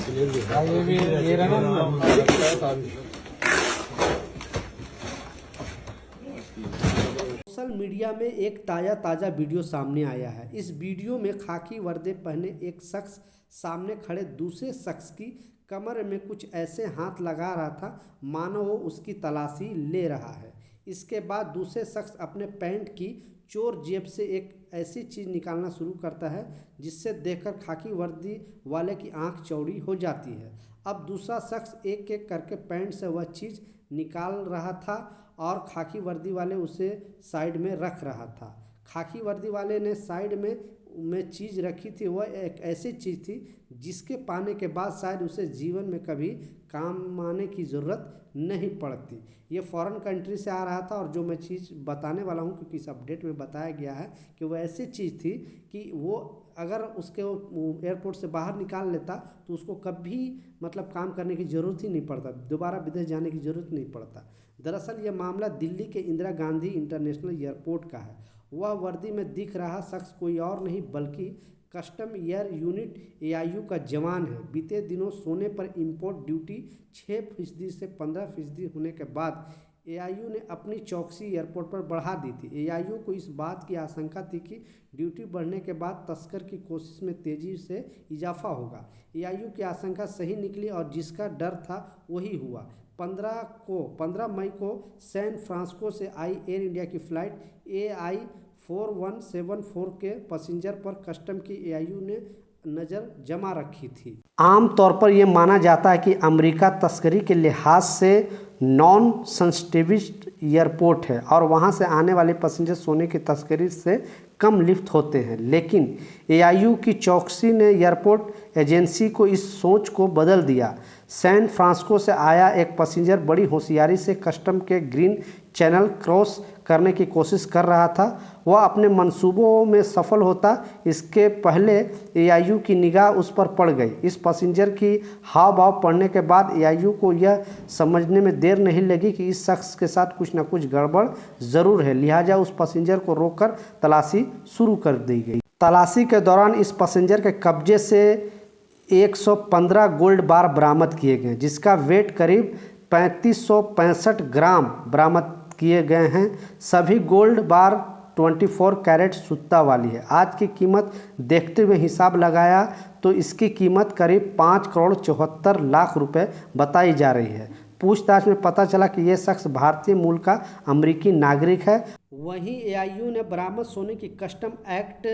Social media में एक ताज़ा वीडियो सामने आया है। इस वीडियो में खाकी वर्दी पहने एक शख्स सामने खड़े दूसरे शख्स की कमर में कुछ ऐसे हाथ लगा रहा था मानो वो उसकी तलाशी ले रहा है। इसके बाद दूसरे शख्स अपने पैंट की चोर जेब से एक ऐसी चीज़ निकालना शुरू करता है जिससे देखकर खाकी वर्दी वाले की आंख चौड़ी हो जाती है। अब दूसरा शख्स एक एक करके पैंट से वह चीज़ निकाल रहा था और खाकी वर्दी वाले उसे साइड में रख रहा था। खाकी वर्दी वाले ने साइड में चीज़ रखी थी, वह एक ऐसी चीज़ थी जिसके पाने के बाद शायद उसे जीवन में कभी काम आने की ज़रूरत नहीं पड़ती। ये फॉरेन कंट्री से आ रहा था और जो मैं चीज़ बताने वाला हूँ, क्योंकि इस अपडेट में बताया गया है कि वो ऐसी चीज़ थी कि वो अगर उसके एयरपोर्ट से बाहर निकाल लेता तो उसको कभी मतलब काम करने की ज़रूरत ही नहीं पड़ता, दोबारा विदेश जाने की ज़रूरत नहीं पड़ता। दरअसल ये मामला दिल्ली के इंदिरा गांधी इंटरनेशनल एयरपोर्ट का है। वह वर्दी में दिख रहा शख्स कोई और नहीं बल्कि कस्टम एयर यूनिट एआईयू का जवान है। बीते दिनों सोने पर इंपोर्ट ड्यूटी 6% से 15% होने के बाद एआईयू ने अपनी चौकसी एयरपोर्ट पर बढ़ा दी थी। एआईयू को इस बात की आशंका थी कि ड्यूटी बढ़ने के बाद तस्कर की कोशिश में तेजी से इजाफा होगा। एआईयू की आशंका सही निकली और जिसका डर था वही हुआ। 15 मई को सैन फ्रांसिस्को से आई एयर इंडिया की फ़्लाइट AI 4174 के पैसेंजर पर कस्टम की एआईयू ने नज़र जमा रखी थी। आमतौर पर यह माना जाता है कि अमेरिका तस्करी के लिहाज से नॉन सेंसिटिविस्ट एयरपोर्ट है और वहां से आने वाले पैसेंजर सोने की तस्करी से कम लिप्त होते हैं, लेकिन एआईयू की चौकसी ने एयरपोर्ट एजेंसी को इस सोच को बदल दिया। सैन फ्रांसिस्को से आया एक पैसेंजर बड़ी होशियारी से कस्टम के ग्रीन चैनल क्रॉस करने की कोशिश कर रहा था। वह अपने मंसूबों में सफल होता इसके पहले एआईयू की निगाह उस पर पड़ गई। इस पैसेंजर की हाव भाव पढ़ने के बाद एआईयू को यह समझने में देर नहीं लगी कि इस शख्स के साथ कुछ न कुछ गड़बड़ ज़रूर है, लिहाजा उस पैसेंजर को रोककर तलाशी शुरू कर दी गई। तलाशी के दौरान इस पैसेंजर के कब्जे से 115 गोल्ड बार बरामद किए गए, जिसका वेट करीब 3565 ग्राम बरामद किए गए हैं। सभी गोल्ड बार 24 कैरेट सुत्ता वाली है। आज की कीमत देखते हुए हिसाब लगाया तो इसकी कीमत करीब 5,74,00,000 रुपये बताई जा रही है। पूछताछ में पता चला कि यह शख्स भारतीय मूल का अमेरिकी नागरिक है। वहीं एआईयू ने बरामद सोने की कस्टम एक्ट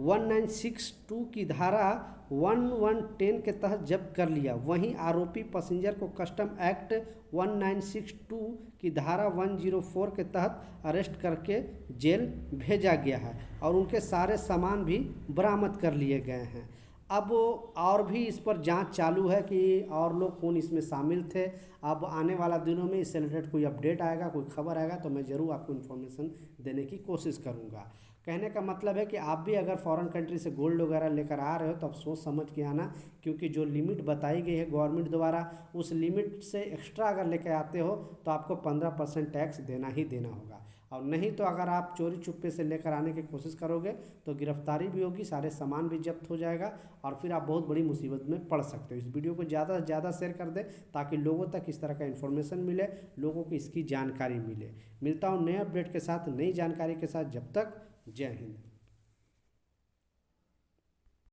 1962 की धारा 1110 के तहत जब्त कर लिया। वहीं आरोपी पैसेंजर को कस्टम एक्ट 1962 की धारा 104 के तहत अरेस्ट करके जेल भेजा गया है और उनके सारे सामान भी बरामद कर लिए गए हैं। अब और भी इस पर जांच चालू है कि और लोग कौन इसमें शामिल थे। अब आने वाला दिनों में इससे रिलेटेड कोई अपडेट आएगा, कोई खबर आएगा तो मैं ज़रूर आपको इन्फॉर्मेशन देने की कोशिश करूँगा। कहने का मतलब है कि आप भी अगर फॉरेन कंट्री से गोल्ड वगैरह लेकर आ रहे हो तो आप सोच समझ के आना, क्योंकि जो लिमिट बताई गई है गवर्नमेंट द्वारा उस लिमिट से एक्स्ट्रा अगर लेकर आते हो तो आपको 15% टैक्स देना ही देना होगा। और नहीं तो अगर आप चोरी चुप्पे से लेकर आने की कोशिश करोगे तो गिरफ्तारी भी होगी, सारे सामान भी जब्त हो जाएगा और फिर आप बहुत बड़ी मुसीबत में पड़ सकते हो। इस वीडियो को ज़्यादा से ज़्यादा शेयर कर दें ताकि लोगों तक इस तरह का इन्फॉर्मेशन मिले, लोगों को इसकी जानकारी मिले। मिलता हूँ नए अपडेट के साथ, नई जानकारी के साथ। जब तक जय हिंद।